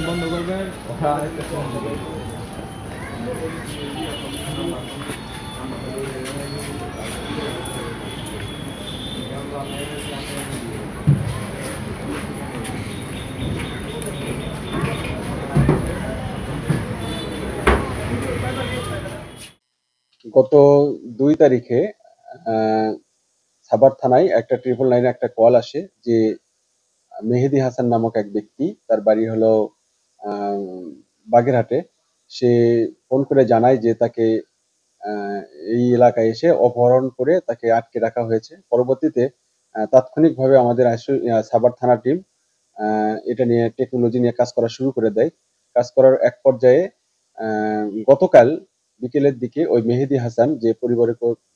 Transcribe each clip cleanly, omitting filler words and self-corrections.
বন্ধ করবেন। গত ২ তারিখে সাভার থানায় একটা 999 একটা কল আসে যে মেহেদী হাসান নামক এক ব্যক্তি, তার বাড়ি হলো বাগেরহাটে। সে ফোন করে জানায় যে তাকে আহ, এই এলাকায় এসে অপহরণ করে তাকে আটকে রাখা হয়েছে। পরবর্তীতে তাৎক্ষণিকভাবে আমাদের সাভার থানা টিম এটা নিয়ে টেকনোলজি নিয়ে কাজ করা শুরু করে দেয়। কাজ করার এক পর্যায়ে গতকাল বিকেলের দিকে ওই মেহেদী হাসান, যে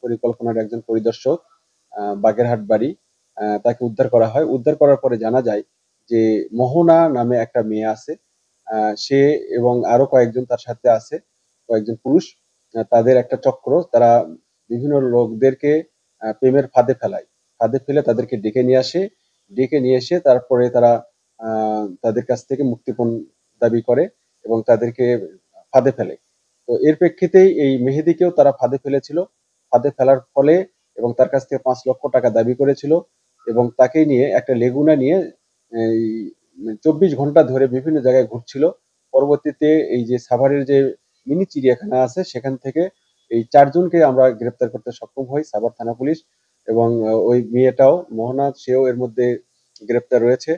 পরিকল্পনার একজন পরিদর্শক, বাগেরহাট বাড়ি, তাকে উদ্ধার করা হয়। উদ্ধার করার পরে জানা যায় যে মোহনা নামে একটা মেয়ে আছে, সে এবং আরো কয়েকজন তার সাথে আছে, কয়েকজন পুরুষ। তাদের একটা চক্র, তারা বিভিন্ন লোকদেরকে প্রেমের ফাঁদে ফেলায়। ফাঁদে ফেলে তাদেরকে ডেকে নিয়ে আসে। ডেকে নিয়ে এসে তারপরে তারা তাদের কাছ থেকে মুক্তিপণ দাবি করে এবং তাদেরকে ফাঁদে ফেলে। তো এর প্রেক্ষিতেই এই মেহেদীকেও তারা ফাঁদে ফেলেছিল। ফাঁদে ফেলার ফলে এবং তার কাছ থেকে ৫ লক্ষ টাকা দাবি করেছিল এবং তাকে নিয়ে একটা লেগুনা নিয়ে এই ২৪ ঘন্টা ধরে বিভিন্ন জায়গায় ঘুরছিল। পরবর্তীতে এই যে সাভারের যে মিনি চিড়িয়াখানা আছে সেখান থেকে এই ৪ জনকে আমরা গ্রেপ্তার করতে সক্ষম হই, সাভার থানা পুলিশ। এবং ওই মেয়েটাও মোহনা, সেও এর মধ্যে গ্রেপ্তার রয়েছে।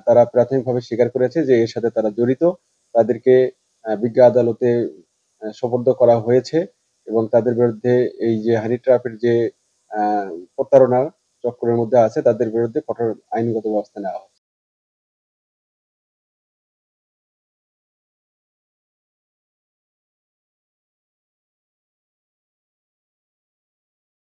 তারা প্রাথমিকভাবে স্বীকার করেছে যে এর সাথে তারা জড়িত। তাদেরকে বিজ্ঞ আদালতে সোপর্দ করা হয়েছে এবং তাদের বিরুদ্ধে এই যে হানি ট্র্যাপের যে প্রতারণা চক্রের মধ্যে আছে তাদের বিরুদ্ধে কঠোর আইনগত ব্যবস্থা নেওয়া হবে।